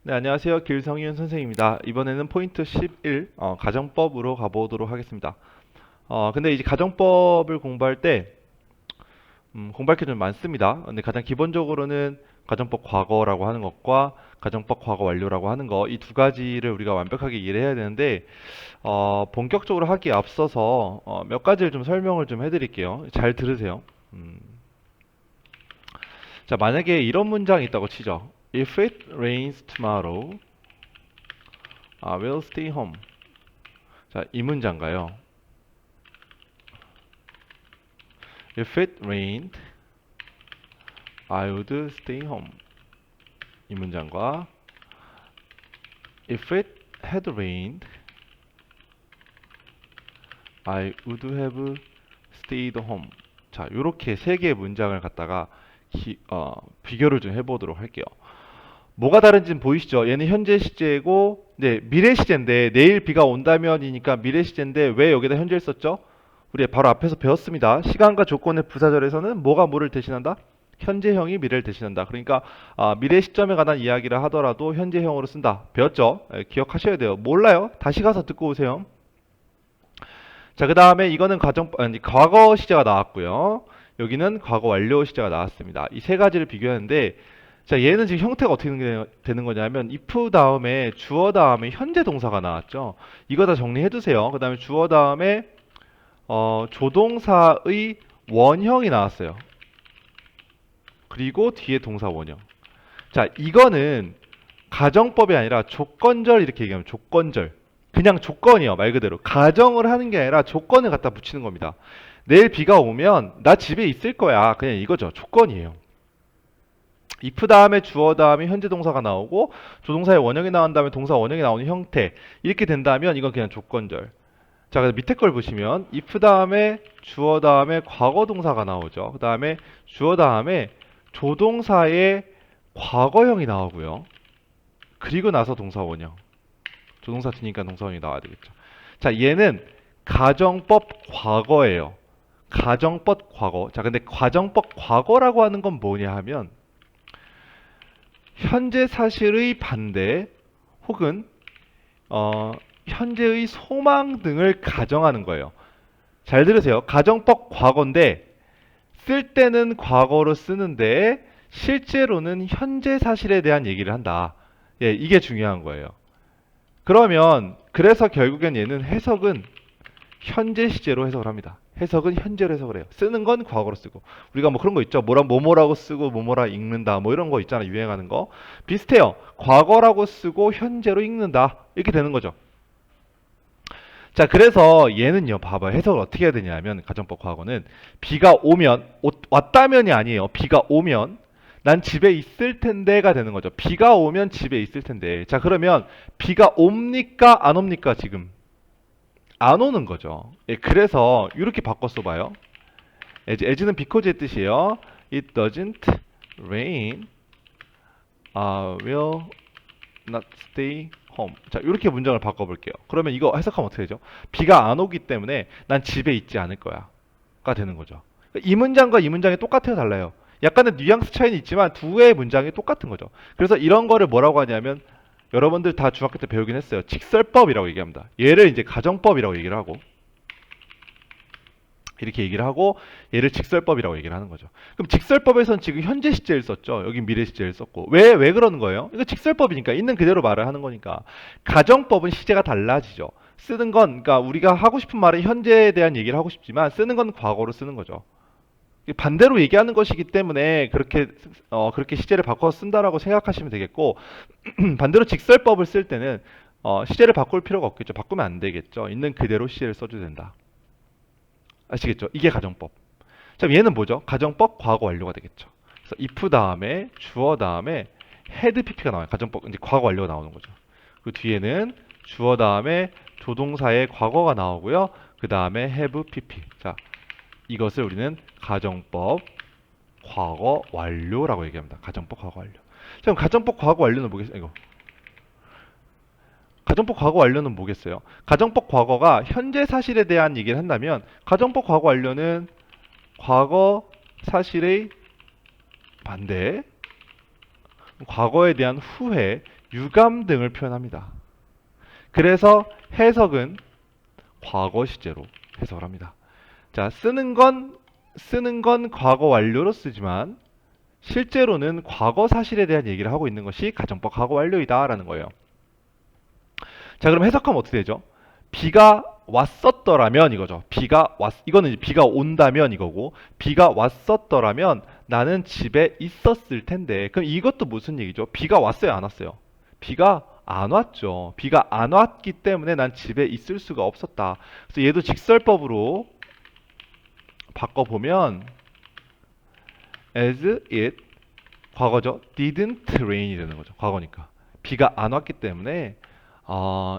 네, 안녕하세요. 길성윤 선생님입니다. 이번에는 포인트 11, 가정법으로 가보도록 하겠습니다. 근데 이제 가정법을 공부할 때, 공부할 게 좀 많습니다. 근데 가장 기본적으로는 가정법 과거라고 하는 것과 가정법 과거 완료라고 하는 거, 이 두 가지를 우리가 완벽하게 이해를 해야 되는데, 본격적으로 하기에 앞서서, 몇 가지를 좀 설명을 좀 해드릴게요. 잘 들으세요. 음, 자, 만약에 이런 문장이 있다고 치죠. If it rains tomorrow, I will stay home. 자, 이 문장가요. If it rained, I would stay home. 이 문장과 If it had rained, I would have stayed home. 자, 이렇게 세 개의 문장을 갖다가 비교를 좀 해보도록 할게요. 뭐가 다른지는 보이시죠? 얘는 현재 시제고, 네, 미래 시제인데 내일 비가 온다면이니까 미래 시제인데 왜 여기다 현재를 썼죠? 우리 바로 앞에서 배웠습니다. 시간과 조건의 부사절에서는 뭐가 뭐를 대신한다? 현재형이 미래를 대신한다. 그러니까 미래 시점에 관한 이야기를 하더라도 현재형으로 쓴다. 배웠죠? 기억하셔야 돼요. 몰라요? 다시 가서 듣고 오세요. 자, 그 다음에 이거는 과거 시제가 나왔고요. 여기는 과거 완료 시제가 나왔습니다. 이 세 가지를 비교하는데, 자, 얘는 지금 형태가 어떻게 되는 거냐면 if 다음에 주어 다음에 현재 동사가 나왔죠. 이거 다 정리해 두세요. 그 다음에 주어 다음에 조동사의 원형이 나왔어요. 그리고 뒤에 동사 원형. 자, 이거는 가정법이 아니라 조건절 이렇게 얘기하면 조건절. 그냥 조건이요. 말 그대로. 가정을 하는 게 아니라 조건을 갖다 붙이는 겁니다. 내일 비가 오면 나 집에 있을 거야. 그냥 이거죠. 조건이에요. if 다음에 주어 다음에 현재 동사가 나오고 조동사의 원형이 나온 다음에 동사 원형이 나오는 형태. 이렇게 된다면 이건 그냥 조건절. 자, 그래서 밑에 걸 보시면 if 다음에 주어 다음에 과거 동사가 나오죠. 그 다음에 주어 다음에 조동사의 과거형이 나오고요. 그리고 나서 동사 원형. 조동사 뒤니까 동사 원형이 나와야 되겠죠. 자, 얘는 가정법 과거예요. 가정법 과거. 자, 근데 가정법 과거라고 하는 건 뭐냐 하면 현재 사실의 반대 혹은 현재의 소망 등을 가정하는 거예요. 잘 들으세요. 가정법 과거인데 쓸 때는 과거로 쓰는데 실제로는 현재 사실에 대한 얘기를 한다. 예, 이게 중요한 거예요. 그러면 그래서 결국엔 얘는 해석은 현재 시제로 해석을 합니다. 해석은 현재로 해석을 해요. 쓰는 건 과거로 쓰고. 우리가 뭐 그런 거 있죠. 뭐뭐라고 쓰고 뭐뭐라 읽는다. 뭐 이런 거 있잖아. 유행하는 거. 비슷해요. 과거라고 쓰고 현재로 읽는다. 이렇게 되는 거죠. 자, 그래서 얘는요, 봐봐요. 해석을 어떻게 해야 되냐면, 가정법 과거는, 비가 오면, 왔다면이 아니에요. 비가 오면, 난 집에 있을 텐데가 되는 거죠. 비가 오면 집에 있을 텐데. 자, 그러면, 비가 옵니까? 안 옵니까? 지금. 안 오는 거죠. 예, 그래서, 이렇게 바꿔 써봐요. as는 because의 뜻이에요. It doesn't rain, will not stay home. 자, 이렇게 문장을 바꿔볼게요. 그러면 이거 해석하면 어떻게 되죠? 비가 안 오기 때문에 난 집에 있지 않을 거야. 가 되는 거죠. 이 문장과 이 문장이 똑같아요, 달라요? 약간의 뉘앙스 차이는 있지만 두 개의 문장이 똑같은 거죠. 그래서 이런 거를 뭐라고 하냐면 여러분들 다 중학교 때 배우긴 했어요. 직설법이라고 얘기합니다. 얘를 이제 가정법이라고 얘기를 하고 이렇게 얘기를 하고 얘를 직설법이라고 얘기를 하는 거죠. 그럼 직설법에서는 지금 현재 시제를 썼죠. 여기 미래 시제를 썼고. 왜 그러는 거예요? 이거 직설법이니까 있는 그대로 말을 하는 거니까. 가정법은 시제가 달라지죠. 쓰는 건 그러니까 우리가 하고 싶은 말은 현재에 대한 얘기를 하고 싶지만 쓰는 건 과거로 쓰는 거죠. 반대로 얘기하는 것이기 때문에 그렇게 시제를 바꿔 쓴다라고 생각하시면 되겠고 반대로 직설법을 쓸 때는 시제를 바꿀 필요가 없겠죠. 바꾸면 안 되겠죠. 있는 그대로 시제를 써줘야 된다. 아시겠죠? 이게 가정법. 자, 얘는 뭐죠? 가정법 과거 완료가 되겠죠. 그래서 if 다음에 주어 다음에 had pp가 나와요. 가정법 이제 과거 완료가 나오는 거죠. 그 뒤에는 주어 다음에 조동사의 과거가 나오고요. 그 다음에 have pp. 자, 이것을 우리는 가정법 과거 완료라고 얘기합니다. 가정법 과거 완료. 자, 그럼 가정법 과거 완료는 뭐겠어요? 이거. 가정법 과거 완료는 뭐겠어요? 가정법 과거가 현재 사실에 대한 얘기를 한다면 가정법 과거 완료는 과거 사실의 반대, 과거에 대한 후회, 유감 등을 표현합니다. 그래서 해석은 과거 시제로 해석을 합니다. 자, 쓰는 건 과거 완료로 쓰지만 실제로는 과거 사실에 대한 얘기를 하고 있는 것이 가정법 과거 완료이다 라는 거예요. 자, 그럼 해석하면 어떻게 되죠? 비가 왔었더라면 이거죠. 이거는 이제 비가 온다면 이거고, 비가 왔었더라면 나는 집에 있었을 텐데. 그럼 이것도 무슨 얘기죠? 비가 왔어요, 안 왔어요? 비가 안 왔죠. 비가 안 왔기 때문에 난 집에 있을 수가 없었다. 그래서 얘도 직설법으로 바꿔보면 as it 과거죠. didn't rain이 되는 거죠. 과거니까. 비가 안 왔기 때문에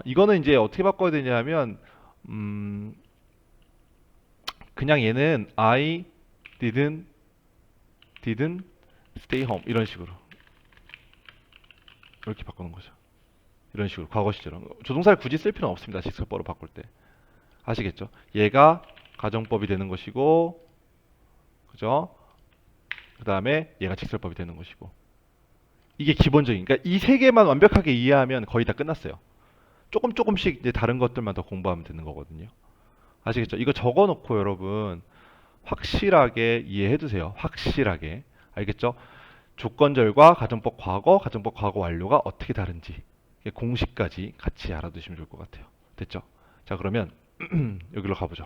이거는 이제 어떻게 바꿔야 되냐면 그냥 얘는 I didn't stay home 이런 식으로 이렇게 바꾸는 거죠. 이런 식으로 과거 시제로. 조동사를 굳이 쓸 필요는 없습니다. 직설법으로 바꿀 때. 아시겠죠? 얘가 가정법이 되는 것이고, 그죠? 그 다음에 얘가 직설법이 되는 것이고. 이게 기본적인, 그러니까 이 세 개만 완벽하게 이해하면 거의 다 끝났어요. 조금씩 이제 다른 것들만 더 공부하면 되는 거거든요. 아시겠죠? 이거 적어놓고 여러분 확실하게 이해해 두세요. 확실하게. 알겠죠? 조건절과 가정법 과거 완료가 어떻게 다른지 공식까지 같이 알아두시면 좋을 것 같아요. 됐죠? 자, 그러면 여기로 가보죠.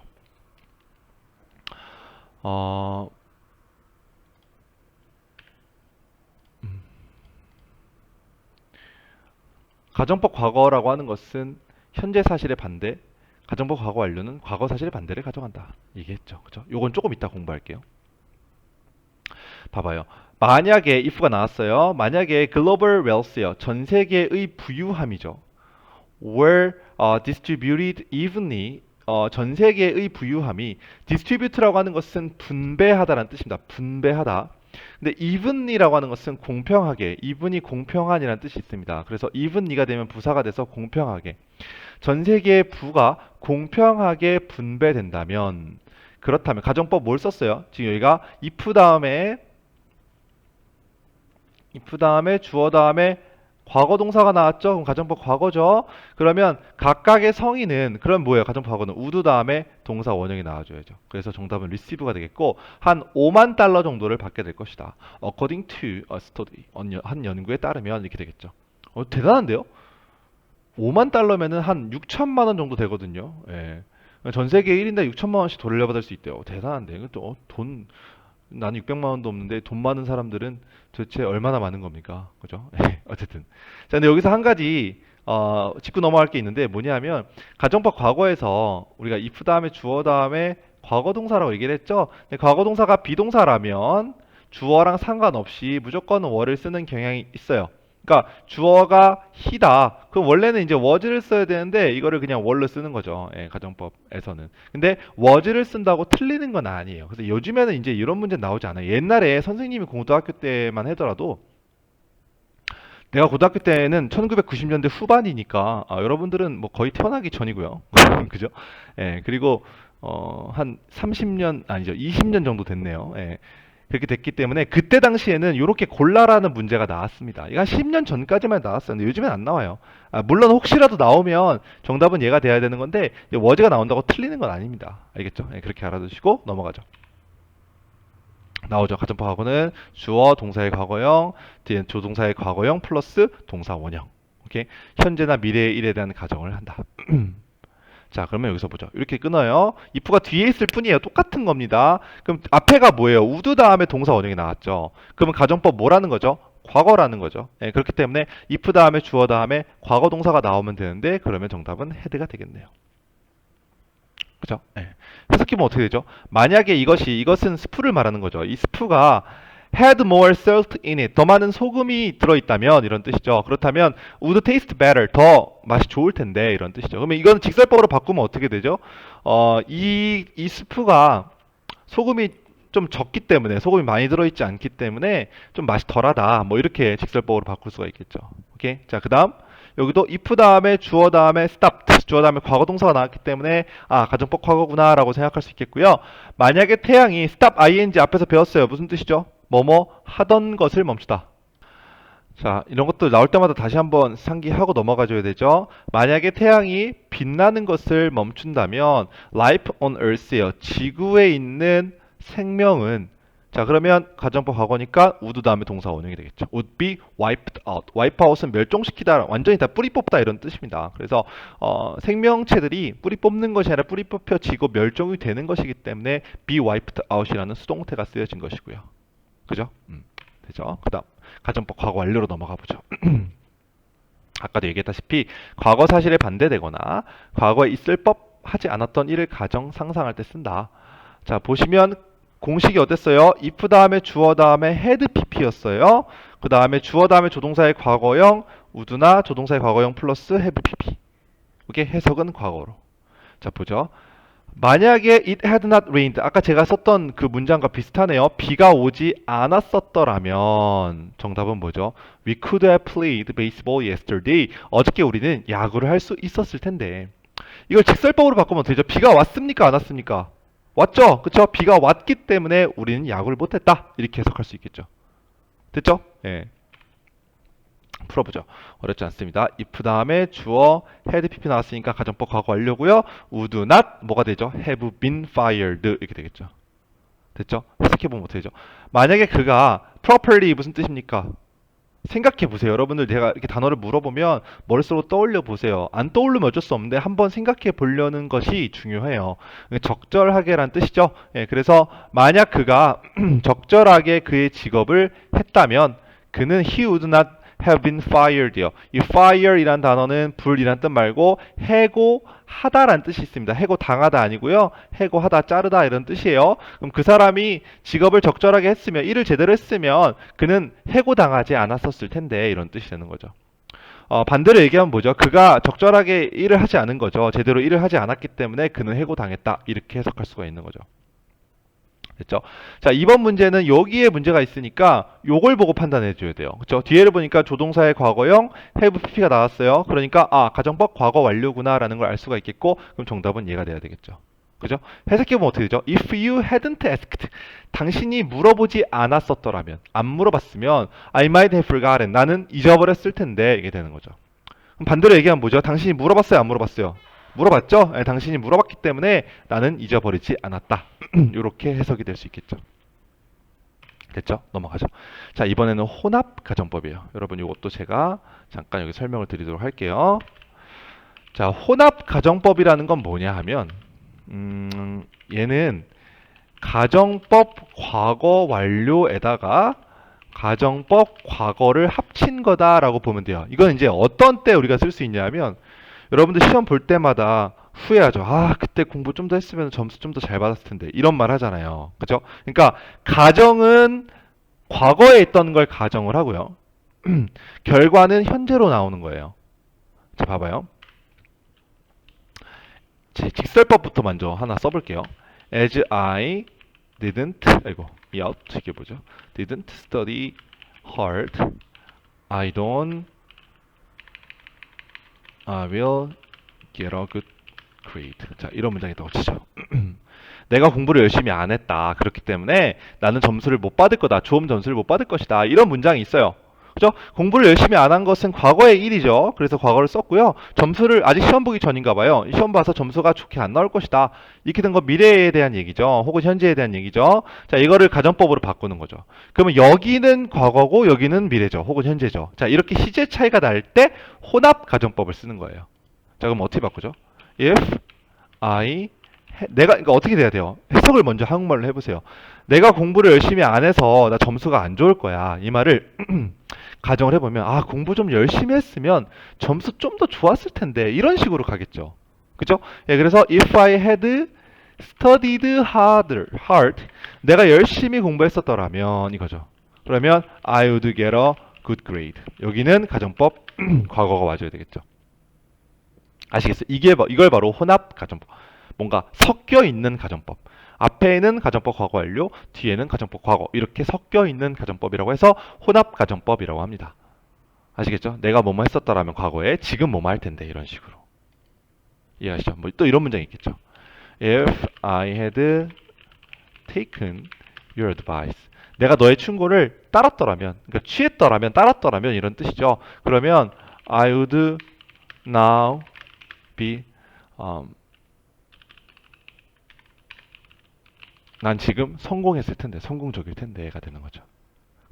가정법 과거라고 하는 것은 현재 사실의 반대, 가정법 과거 완료는 과거 사실의 반대를 가정한다. 얘기했죠. 그죠? 요건 조금 이따 공부할게요. 봐봐요. 만약에 if가 나왔어요. 만약에 global wealth요. 전 세계의 부유함이죠. were distributed evenly. 전 세계의 부유함이 distribute라고 하는 것은 분배하다라는 뜻입니다. 분배하다. 근데 evenly라고 하는 것은 공평하게, even이 공평한이라는 뜻이 있습니다. 그래서 evenly가 되면 부사가 돼서 공평하게. 전 세계의 부가 공평하게 분배된다면, 그렇다면 가정법 뭘 썼어요? 지금 여기가 if 다음에 주어 다음에 과거 동사가 나왔죠? 그럼 가정법 과거죠? 그러면 각각의 성인은, 그럼 뭐예요? 가정법 과거는 would 다음에 동사 원형이 나와줘야죠. 그래서 정답은 receive가 되겠고, 한 5만 달러 정도를 받게 될 것이다. According to a study. 한 연구에 따르면 이렇게 되겠죠. 대단한데요? 5만 달러면은 한 6천만 원 정도 되거든요. 예. 전 세계 1인당 6천만 원씩 돌려받을 수 있대요. 대단한데. 이것도 나는 600만 원도 없는데 돈 많은 사람들은 도대체 얼마나 많은 겁니까? 그죠? 어쨌든. 자, 근데 여기서 한 가지 짚고 넘어갈 게 있는데 뭐냐면 가정법 과거에서 우리가 if 다음에 주어 다음에 과거 동사라고 얘기를 했죠? 근데 과거 동사가 비동사라면 주어랑 상관없이 무조건 were를 쓰는 경향이 있어요. 그러니까 주어가 he다. 그럼 원래는 이제 was를 써야 되는데 이거를 그냥 were를 쓰는 거죠. 예, 가정법에서는. 근데 was를 쓴다고 틀리는 건 아니에요. 그래서 요즘에는 이제 이런 문제 나오지 않아요. 옛날에 선생님이 고등학교 때만 하더라도 내가 고등학교 때는 1990년대 후반이니까 여러분들은 뭐 거의 태어나기 전이고요. 그죠? 예, 그리고 한 30년 아니죠. 20년 정도 됐네요. 예. 그렇게 됐기 때문에 그때 당시에는 이렇게 골라라는 문제가 나왔습니다. 이거 한 10년 전까지만 나왔었는데 요즘엔 안 나와요. 물론 혹시라도 나오면 정답은 얘가 돼야 되는 건데 워즈가 나온다고 틀리는 건 아닙니다. 알겠죠? 네, 그렇게 알아두시고 넘어가죠. 나오죠. 가정법 과거는 주어 동사의 과거형, 뒤엔 조동사의 과거형 플러스 동사 원형. 오케이? 현재나 미래의 일에 대한 가정을 한다. 자, 그러면 여기서 보죠. 이렇게 끊어요. if가 뒤에 있을 뿐이에요. 똑같은 겁니다. 그럼 앞에가 뭐예요? would 다음에 동사 원형이 나왔죠. 그러면 가정법 뭐라는 거죠? 과거라는 거죠. 네, 그렇기 때문에 if 다음에 주어 다음에 과거 동사가 나오면 되는데 그러면 정답은 had가 되겠네요. 그죠? 네. 해석해보면 어떻게 되죠? 만약에 이것은 스프를 말하는 거죠. 이 스프가 had more salt in it. 더 많은 소금이 들어있다면 이런 뜻이죠. 그렇다면 would taste better. 더 맛이 좋을 텐데 이런 뜻이죠. 그러면 이거는 직설법으로 바꾸면 어떻게 되죠? 이 스프가 소금이 좀 적기 때문에 소금이 많이 들어있지 않기 때문에 좀 맛이 덜하다. 뭐 이렇게 직설법으로 바꿀 수가 있겠죠. 오케이. 자, 그다음 여기도 if 다음에 주어 다음에 stopped. 주어 다음에 과거 동사가 나왔기 때문에 가정법 과거구나 라고 생각할 수 있겠고요. 만약에 태양이 stop ing 앞에서 배웠어요. 무슨 뜻이죠? 뭐뭐 하던 것을 멈추다. 자, 이런 것도 나올 때마다 다시 한번 상기하고 넘어가 줘야 되죠. 만약에 태양이 빛나는 것을 멈춘다면 life on earth예요. 지구에 있는 생명은 자, 그러면 가정법 과거니까 would 다음에 동사 원형이 되겠죠. would be wiped out. wipe out은 멸종시키다, 완전히 다 뿌리 뽑다 이런 뜻입니다. 그래서 생명체들이 뿌리 뽑는 것이 아니라 뿌리 뽑혀지고 멸종이 되는 것이기 때문에 be wiped out이라는 수동태가 쓰여진 것이고요. 그죠? 되죠? 그다음 가정법 과거 완료로 넘어가 보죠. 아까도 얘기했다시피 과거 사실에 반대되거나 과거에 있을 법하지 않았던 일을 가정 상상할 때 쓴다. 자, 보시면 공식이 어땠어요? if 다음에 주어 다음에 had pp였어요. 그 다음에 주어 다음에 조동사의 과거형 would나 조동사의 과거형 플러스 have pp. 이게 해석은 과거로. 자, 보죠. 만약에 it had not rained, 아까 제가 썼던 그 문장과 비슷하네요. 비가 오지 않았었더라면 정답은 뭐죠? We could have played baseball yesterday. 어저께 우리는 야구를 할 수 있었을 텐데. 이걸 직설법으로 바꾸면 되죠. 비가 왔습니까? 안 왔습니까? 왔죠? 그쵸? 비가 왔기 때문에 우리는 야구를 못했다. 이렇게 해석할 수 있겠죠. 됐죠? 예. 풀어보죠. 어렵지 않습니다. if 다음에 주어 had pp 나왔으니까 가정법 과거 완료고요. would not 뭐가 되죠? have been fired 이렇게 되겠죠. 됐죠? 해석해보면 어떻게 되죠? 만약에 그가 properly 무슨 뜻입니까? 생각해보세요. 여러분들 제가 이렇게 단어를 물어보면 머릿속으로 떠올려 보세요. 안 떠오르면 어쩔 수 없는데 한번 생각해 보려는 것이 중요해요. 적절하게란 뜻이죠. 예, 그래서 만약 그가 적절하게 그의 직업을 했다면 그는 he would not have been fired요. 이 fire이란 단어는 불이란 뜻 말고 해고하다란 뜻이 있습니다. 해고당하다 아니고요. 해고하다, 자르다 이런 뜻이에요. 그럼 그 사람이 직업을 적절하게 했으면, 일을 제대로 했으면 그는 해고당하지 않았었을 텐데 이런 뜻이 되는 거죠. 반대로 얘기하면 뭐죠? 그가 적절하게 일을 하지 않은 거죠. 제대로 일을 하지 않았기 때문에 그는 해고당했다. 이렇게 해석할 수가 있는 거죠. 됐죠? 자, 이번 문제는 여기에 문제가 있으니까 요걸 보고 판단해 줘야 돼요. 그렇죠? 뒤에를 보니까 조동사의 과거형 have pp가 나왔어요. 그러니까 가정법 과거 완료구나 라는 걸 알 수가 있겠고 그럼 정답은 얘가 돼야 되겠죠. 그죠? 해석해 보면 어떻게 되죠? If you hadn't asked, 당신이 물어보지 않았었더라면, 안 물어봤으면 I might have forgotten, 나는 잊어버렸을 텐데 이게 되는 거죠. 그럼 반대로 얘기하면 뭐죠? 당신이 물어봤어요, 안 물어봤어요? 물어봤죠? 네, 당신이 물어봤기 때문에 나는 잊어버리지 않았다. 이렇게 해석이 될 수 있겠죠. 됐죠? 넘어가죠. 자, 이번에는 혼합 가정법이에요. 여러분 이것도 제가 잠깐 여기 설명을 드리도록 할게요. 자, 혼합 가정법이라는 건 뭐냐 하면 얘는 가정법 과거 완료에다가 가정법 과거를 합친 거다라고 보면 돼요. 이건 이제 어떤 때 우리가 쓸 수 있냐면 여러분들 시험 볼 때마다 후회하죠. 그때 공부 좀 더 했으면 점수 좀 더 잘 받았을 텐데. 이런 말 하잖아요. 그죠? 그러니까 가정은 과거에 있던 걸 가정을 하고요. 결과는 현재로 나오는 거예요. 자, 봐봐요. 제 직설법부터 먼저 하나 써볼게요. As I 이게 뭐죠? Didn't study hard. I will get a good grade. 자, 이런 문장이 있다고 치죠. 내가 공부를 열심히 안 했다. 그렇기 때문에 나는 점수를 못 받을 거다. 좋은 점수를 못 받을 것이다. 이런 문장이 있어요. 그죠? 공부를 열심히 안 한 것은 과거의 일이죠. 그래서 과거를 썼고요. 점수를 아직 시험 보기 전인가 봐요. 시험 봐서 점수가 좋게 안 나올 것이다. 이렇게 된 건 미래에 대한 얘기죠. 혹은 현재에 대한 얘기죠. 자, 이거를 가정법으로 바꾸는 거죠. 그러면 여기는 과거고 여기는 미래죠. 혹은 현재죠. 자, 이렇게 시제 차이가 날 때 혼합 가정법을 쓰는 거예요. 자, 그럼 어떻게 바꾸죠? If 그러니까 어떻게 돼야 돼요? 해석을 먼저 한국말로 해보세요. 내가 공부를 열심히 안 해서 나 점수가 안 좋을 거야. 이 말을 가정을 해보면 공부 좀 열심히 했으면 점수 좀 더 좋았을 텐데 이런 식으로 가겠죠. 그죠? 예, 그래서 if I had studied hard, 내가 열심히 공부했었더라면 이거죠. 그러면 I would get a good grade. 여기는 가정법 과거가 와줘야 되겠죠. 아시겠어요? 이걸 바로 혼합 가정법. 뭔가 섞여 있는 가정법. 앞에는 가정법 과거 완료, 뒤에는 가정법 과거. 이렇게 섞여 있는 가정법이라고 해서 혼합 가정법이라고 합니다. 아시겠죠? 내가 뭐뭐 했었더라면 과거에 지금 뭐뭐 할 텐데 이런 식으로. 이해하시죠? 또 이런 문장이 있겠죠. If I had taken your advice. 내가 너의 충고를 따랐더라면, 그러니까 취했더라면, 따랐더라면 이런 뜻이죠. 그러면 I would now be 난 지금 성공했을 텐데, 성공적일 텐데가 되는 거죠.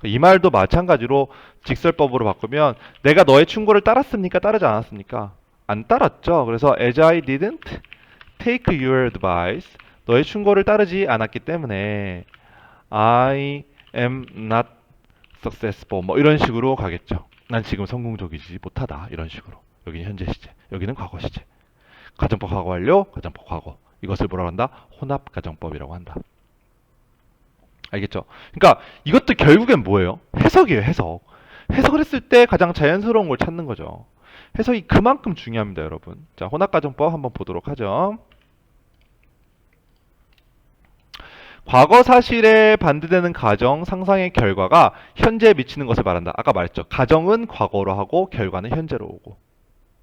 이 말도 마찬가지로 직설법으로 바꾸면 내가 너의 충고를 따랐습니까? 따르지 않았습니까? 안 따랐죠. 그래서 as I didn't take your advice, 너의 충고를 따르지 않았기 때문에 I am not successful, 뭐 이런 식으로 가겠죠. 난 지금 성공적이지 못하다, 이런 식으로. 여기는 현재 시제, 여기는 과거 시제. 가정법 과거 완료, 가정법 과거. 이것을 뭐라고 한다? 혼합 가정법이라고 한다. 알겠죠? 그러니까 이것도 결국엔 뭐예요? 해석이에요, 해석. 해석을 했을 때 가장 자연스러운 걸 찾는 거죠. 해석이 그만큼 중요합니다, 여러분. 자, 혼합가정법 한번 보도록 하죠. 과거 사실에 반대되는 가정, 상상의 결과가 현재에 미치는 것을 말한다. 아까 말했죠. 가정은 과거로 하고 결과는 현재로 오고.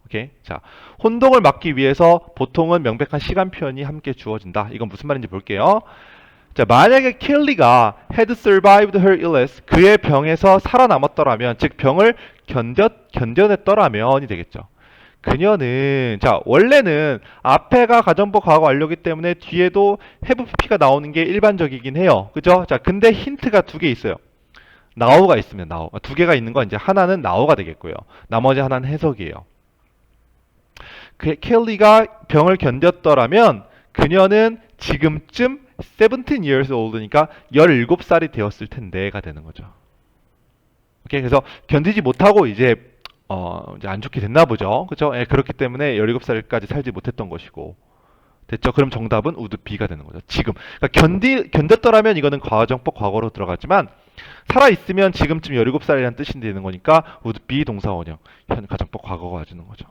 오케이? 자, 혼동을 막기 위해서 보통은 명백한 시간 표현이 함께 주어진다. 이건 무슨 말인지 볼게요. 자, 만약에 켈리가 had survived her illness, 그의 병에서 살아남았더라면, 즉 병을 견뎌냈더라면이 되겠죠. 그녀는, 자, 원래는 앞에가 가정법 과거 완료기 때문에 뒤에도 have pp가 나오는 게 일반적이긴 해요. 그죠? 자, 근데 힌트가 두 개 있어요. now가 있으면 now. 두 개가 있는 건 이제 하나는 now가 되겠고요. 나머지 하나는 해석이에요. 켈리가 병을 견뎠더라면 그녀는 지금쯤 17 years old니까 17살이 되었을 텐데가 되는 거죠. 오케이, 그래서 견디지 못하고 이제 안 좋게 됐나 보죠. 그죠? 예, 그렇기 때문에 17살까지 살지 못했던 것이고. 됐죠? 그럼 정답은 would be가 되는 거죠. 지금. 그러니까 견뎠더라면 이거는 과정법 과거로 들어가지만 살아있으면 지금쯤 17살이라는 뜻이 되는 거니까 would be 동사 원형. 현 가정법 과거가 와주는 거죠.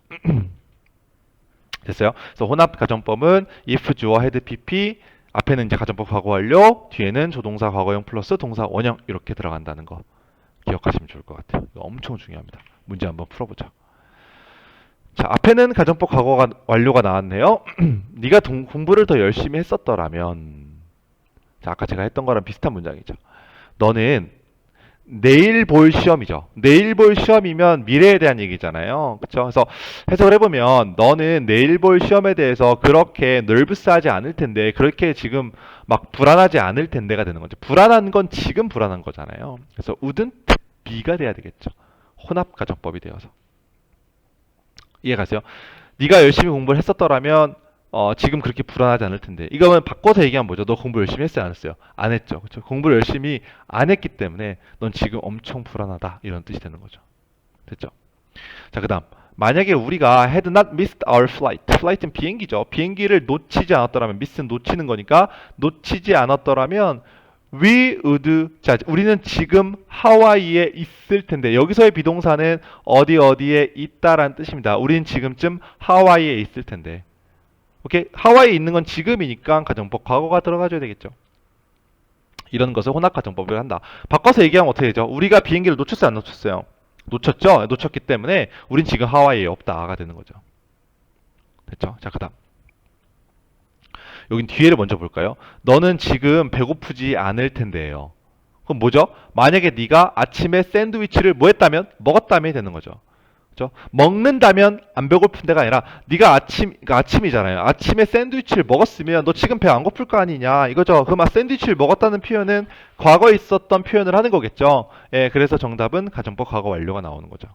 됐어요? 그래서 혼합 가정법은 if 주어 had pp 앞에는 이제 가정법 과거 완료, 뒤에는 조동사 과거형 플러스 동사 원형 이렇게 들어간다는 거 기억하시면 좋을 것 같아요. 이거 엄청 중요합니다. 문제 한번 풀어보자. 자, 앞에는 가정법 과거가 완료가 나왔네요. 네가 공부를 더 열심히 했었더라면, 자, 아까 제가 했던 거랑 비슷한 문장이죠. 너는 내일 볼 시험이죠. 내일 볼 시험이면 미래에 대한 얘기잖아요. 그렇죠? 그래서 해석을 해보면 너는 내일 볼 시험에 대해서 그렇게 nervous하지 않을 텐데, 그렇게 지금 막 불안하지 않을 텐데가 되는 거죠. 불안한 건 지금 불안한 거잖아요. 그래서 wouldn't be가 돼야 되겠죠. 혼합 가정법이 되어서. 이해가세요? 네가 열심히 공부를 했었더라면 지금 그렇게 불안하지 않을 텐데. 이거는 바꿔서 얘기하면 뭐죠? 너 공부 열심히 했어요? 안 했어요? 안 했죠. 그렇죠? 공부를 열심히 안 했기 때문에 넌 지금 엄청 불안하다. 이런 뜻이 되는 거죠. 됐죠? 자, 그 다음. 만약에 우리가 had not missed our flight. flight는 비행기죠. 비행기를 놓치지 않았더라면, miss는 놓치는 거니까 놓치지 않았더라면 we would, 자, 우리는 지금 하와이에 있을 텐데, 여기서의 비동사는 어디에 있다라는 뜻입니다. 우리는 지금쯤 하와이에 있을 텐데. 오케이? 하와이에 있는 건 지금이니까 가정법 과거가 들어가줘야 되겠죠. 이런 것을 혼합 가정법을 한다. 바꿔서 얘기하면 어떻게 되죠? 우리가 비행기를 놓쳤어요, 안 놓쳤어요? 놓쳤죠? 놓쳤기 때문에 우린 지금 하와이에 없다가 되는 거죠. 됐죠? 자, 그 다음. 여긴 뒤에를 먼저 볼까요? 너는 지금 배고프지 않을 텐데요. 그럼 뭐죠? 만약에 네가 아침에 샌드위치를 뭐 했다면? 먹었다면 되는 거죠. 그죠? 먹는다면 안 배고픈 데가 아니라 네가 그러니까 아침이잖아요. 아침에 샌드위치를 먹었으면 너 지금 배 안 고플 거 아니냐 이거죠. 그럼 샌드위치를 먹었다는 표현은 과거에 있었던 표현을 하는 거겠죠. 예, 그래서 정답은 가정법 과거 완료가 나오는 거죠.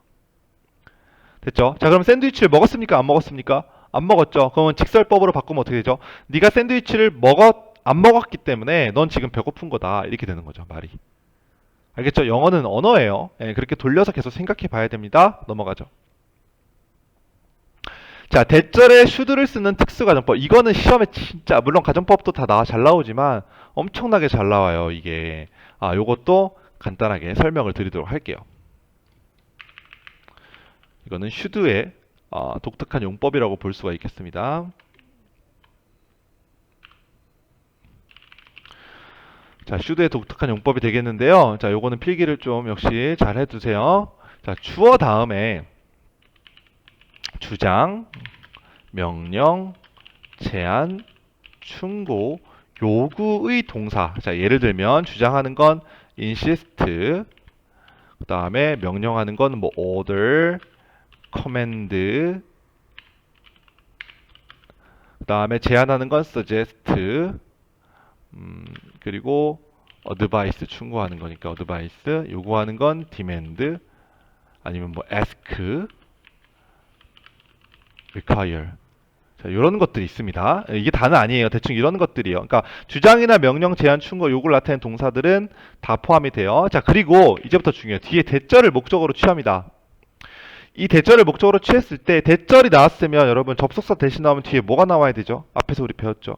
됐죠? 자, 그럼 샌드위치를 먹었습니까? 안 먹었습니까? 안 먹었죠. 그러면 직설법으로 바꾸면 어떻게 되죠? 네가 샌드위치를 안 먹었기 때문에 넌 지금 배고픈 거다. 이렇게 되는 거죠, 말이. 알겠죠? 영어는 언어예요. 예, 그렇게 돌려서 계속 생각해 봐야 됩니다. 넘어가죠. 자, 대절에 should를 쓰는 특수가정법. 이거는 시험에 진짜, 물론 가정법도 다 잘 나오지만 엄청나게 잘 나와요, 이게. 요것도 간단하게 설명을 드리도록 할게요. 이거는 should의 독특한 용법이라고 볼 수가 있겠습니다. 자, should의 독특한 용법이 되겠는데요. 자, 요거는 필기를 좀 역시 잘 해두세요. 자, 주어 다음에 주장, 명령, 제안, 충고, 요구의 동사. 자, 예를 들면 주장하는 건 insist. 그 다음에 명령하는 건 뭐 order, command. 그 다음에 제안하는 건 suggest. 그리고 advice 충고하는 거니까 advice. 요구하는 건 demand. 아니면 뭐 ask, require. 자, 이런 것들이 있습니다. 이게 다는 아니에요. 대충 이런 것들이에요. 그러니까 주장이나 명령, 제안, 충고, 요구를 나타내는 동사들은 다 포함이 돼요. 자, 그리고 이제부터 중요해요. 뒤에 대절을 목적어로 취합니다. 이 대절을 목적어로 취했을 때 대절이 나왔으면 여러분 접속사 대신 나오면 뒤에 뭐가 나와야 되죠? 앞에서 우리 배웠죠.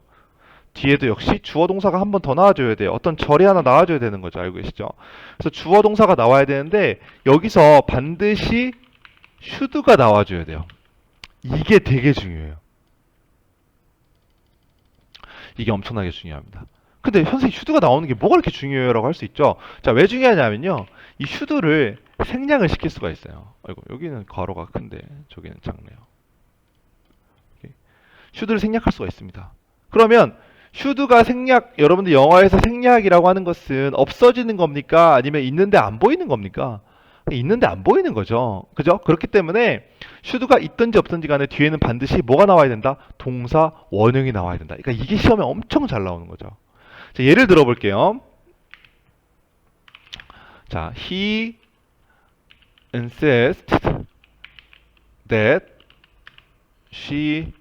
뒤에도 역시 주어 동사가 한 번 더 나와줘야 돼요. 어떤 절이 하나 나와줘야 되는 거죠. 알고 계시죠? 그래서 주어 동사가 나와야 되는데 여기서 반드시 should가 나와줘야 돼요. 이게 되게 중요해요. 이게 엄청나게 중요합니다. 근데 선생님 should가 나오는 게 뭐가 이렇게 중요해요? 라고 할 수 있죠. 자, 왜 중요하냐면요. 이 should를 생략을 시킬 수가 있어요. 아이고, 여기는 괄호가 큰데 저기는 작네요. should를 생략할 수가 있습니다. 그러면 should가 생략, 여러분들 영어에서 생략이라고 하는 것은 없어지는 겁니까? 아니면 있는데 안 보이는 겁니까? 있는데 안 보이는 거죠. 그죠? 그렇기 때문에 should가 있든지 없든지 간에 뒤에는 반드시 뭐가 나와야 된다? 동사, 원형이 나와야 된다. 그러니까 이게 시험에 엄청 잘 나오는 거죠. 자, 예를 들어 볼게요. 자, he insists that she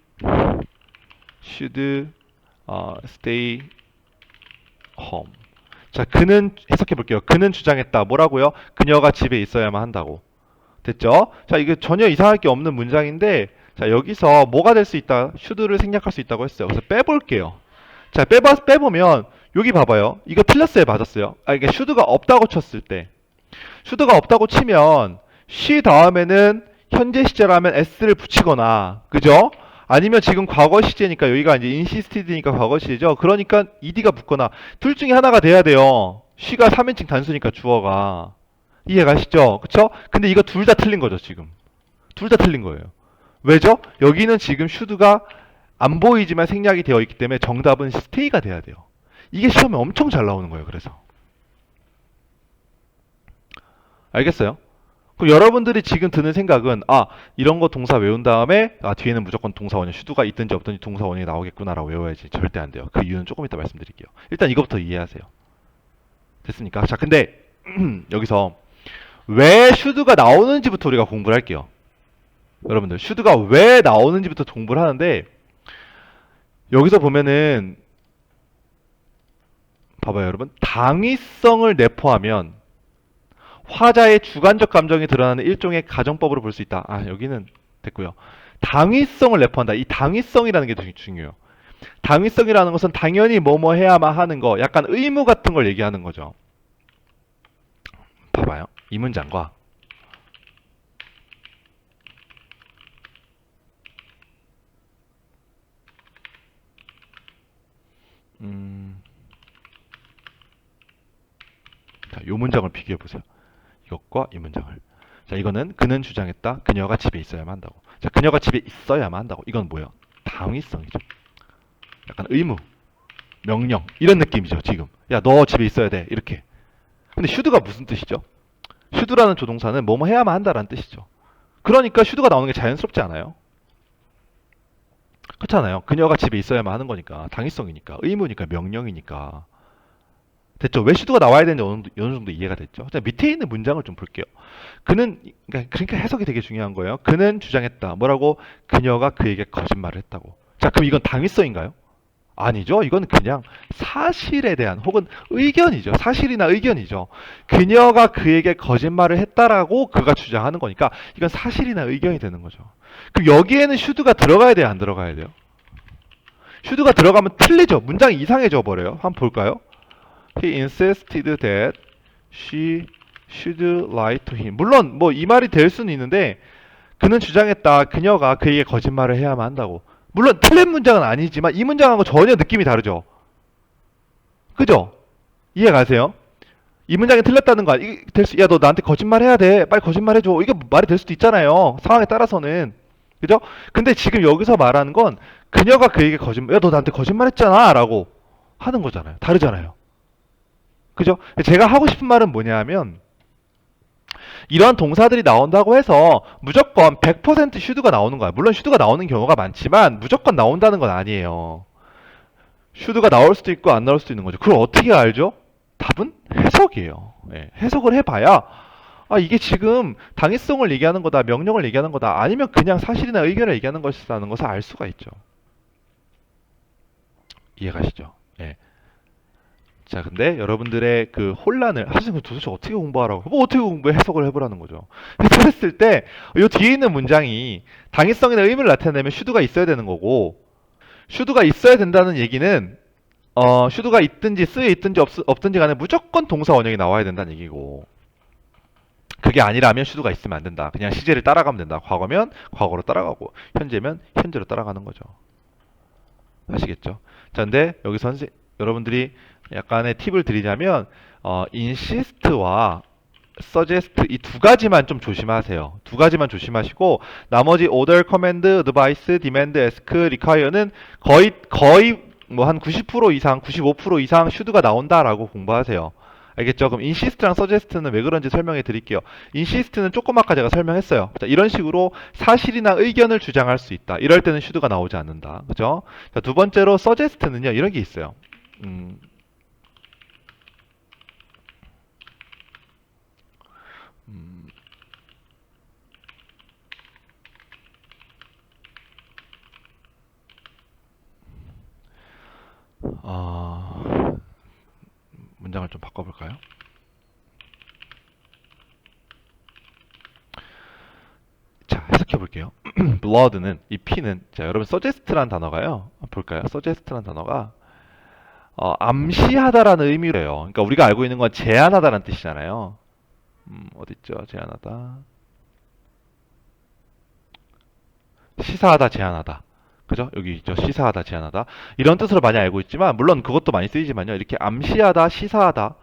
should stay home. 자, 그는 해석해 볼게요. 그는 주장했다. 뭐라고요? 그녀가 집에 있어야만 한다고. 됐죠? 자, 이게 전혀 이상할 게 없는 문장인데, 자, 여기서 뭐가 될 수 있다? should를 생략할 수 있다고 했어요. 그래서 빼볼게요. 자, 빼보면, 여기 봐봐요. 이거 틀렸어요? 맞았어요? 이게 should가 없다고 쳤을 때, should가 없다고 치면, she 다음에는 현재 시제라면 s를 붙이거나, 그죠? 아니면 지금 과거 시제니까 여기가 이제 insisted니까 과거 시제죠. 그러니까 ed가 붙거나 둘 중에 하나가 돼야 돼요. she가 3인칭 단수니까 주어가. 이해가시죠? 그쵸? 근데 이거 둘 다 틀린 거죠, 지금. 둘 다 틀린 거예요. 왜죠? 여기는 지금 should가 안 보이지만 생략이 되어 있기 때문에 정답은 stay가 돼야 돼요. 이게 시험에 엄청 잘 나오는 거예요, 그래서. 알겠어요? 그럼 여러분들이 지금 드는 생각은 이런 거 동사 외운 다음에 뒤에는 무조건 동사 원형 should가 있든지 없든지 동사 원형이 나오겠구나라고 외워야지. 절대 안 돼요. 그 이유는 조금 이따 말씀드릴게요. 일단 이거부터 이해하세요. 됐습니까? 자, 근데 여기서 왜 should가 나오는지부터 우리가 공부를 할게요. 여러분들 should가 왜 나오는지부터 공부를 하는데 여기서 보면은 봐봐요, 여러분. 당위성을 내포하면 화자의 주관적 감정이 드러나는 일종의 가정법으로 볼 수 있다. 여기는 됐고요. 당위성을 내포한다. 이 당위성이라는 게 되게 중요해요. 당위성이라는 것은 당연히 뭐뭐 해야만 하는 거, 약간 의무 같은 걸 얘기하는 거죠. 봐봐요. 이 문장과 자, 이 문장을 비교해 보세요. 이것과 이 문장을. 자, 이거는 그는 주장했다. 그녀가 집에 있어야만 한다고. 자, 그녀가 집에 있어야만 한다고. 이건 뭐예요? 당위성이죠. 약간 의무, 명령 이런 느낌이죠. 지금 야, 너 집에 있어야 돼. 이렇게. 근데 should가 무슨 뜻이죠? should라는 조동사는 뭐뭐 해야만 한다라는 뜻이죠. 그러니까 should가 나오는 게 자연스럽지 않아요? 그렇잖아요. 그녀가 집에 있어야만 하는 거니까. 당위성이니까. 의무니까. 명령이니까. 됐죠? 왜 should가 나와야 되는지 어느 정도 이해가 됐죠? 자, 밑에 있는 문장을 좀 볼게요. 그러니까 해석이 되게 중요한 거예요. 그는 주장했다. 뭐라고? 그녀가 그에게 거짓말을 했다고. 자, 그럼 이건 당위성인가요? 아니죠. 이건 그냥 사실에 대한 혹은 의견이죠. 사실이나 의견이죠. 그녀가 그에게 거짓말을 했다라고 그가 주장하는 거니까 이건 사실이나 의견이 되는 거죠. 그럼 여기에는 should가 들어가야 돼요? 안 들어가야 돼요? should가 들어가면 틀리죠. 문장이 이상해져 버려요. 한번 볼까요? He insisted that she should lie to him. 물론 뭐 이 말이 될 수는 있는데 그는 주장했다. 그녀가 그에게 거짓말을 해야만 한다고. 물론 틀린 문장은 아니지만 이 문장하고 전혀 느낌이 다르죠. 그죠? 이해 가세요? 이 문장이 틀렸다는 거 야, 너 나한테 거짓말 해야 돼. 빨리 거짓말 해줘. 이게 말이 될 수도 있잖아요. 상황에 따라서는. 그죠? 근데 지금 여기서 말하는 건 그녀가 그에게 야, 너 나한테 거짓말 했잖아. 라고 하는 거잖아요. 다르잖아요. 그죠? 제가 하고 싶은 말은 뭐냐면 이러한 동사들이 나온다고 해서 무조건 100% 슈드가 나오는 거야. 물론 슈드가 나오는 경우가 많지만 무조건 나온다는 건 아니에요. 슈드가 나올 수도 있고 안 나올 수도 있는 거죠. 그걸 어떻게 알죠? 답은 해석이에요. 예, 해석을 해봐야 아 이게 지금 당위성을 얘기하는 거다, 명령을 얘기하는 거다, 아니면 그냥 사실이나 의견을 얘기하는 것이라는 것을 알 수가 있죠. 이해가시죠? 예. 자, 근데 여러분들의 그 혼란을, 선생님 도대체 어떻게 공부하라고? 뭐 어떻게 공부해? 해석을 해보라는 거죠. 그랬을 때, 이 뒤에 있는 문장이 당위성이나 의미를 나타내면 슈드가 있어야 되는 거고, 슈드가 있어야 된다는 얘기는, 슈드가 있든지 쓰여 있든지 없든지 간에 무조건 동사 원형이 나와야 된다는 얘기고, 그게 아니라면 슈드가 있으면 안 된다. 그냥 시제를 따라가면 된다. 과거면 과거로 따라가고, 현재면 현재로 따라가는 거죠. 아시겠죠? 자, 근데 여기서 여러분들이 약간의 팁을 드리자면 insist와 suggest 이 두 가지만 좀 조심하세요. 두 가지만 조심하시고 나머지 order, command, advice, demand, ask, require는 거의 뭐 한 90% 이상, 95% 이상 should가 나온다라고 공부하세요. 알겠죠? 그럼 insist랑 suggest는 왜 그런지 설명해 드릴게요. insist는 조금 아까 제가 설명했어요. 자, 이런 식으로 사실이나 의견을 주장할 수 있다. 이럴 때는 should가 나오지 않는다. 그죠? 자, 두 번째로 suggest는요. 이런 게 있어요. 음, 음, 어, 문장을 좀 바꿔볼까요? 자, 해석해 볼게요. blood는 이 P는 자, 여러분 suggest라는 단어가요. 볼까요? suggest라는 단어가 암시하다라는 의미래요. 그러니까 우리가 알고 있는 건 제안하다라는 뜻이잖아요. 어딨죠? 제안하다. 시사하다, 제안하다. 그죠? 여기 있죠. 시사하다, 제안하다. 이런 뜻으로 많이 알고 있지만 물론 그것도 많이 쓰이지만요. 이렇게 암시하다, 시사하다.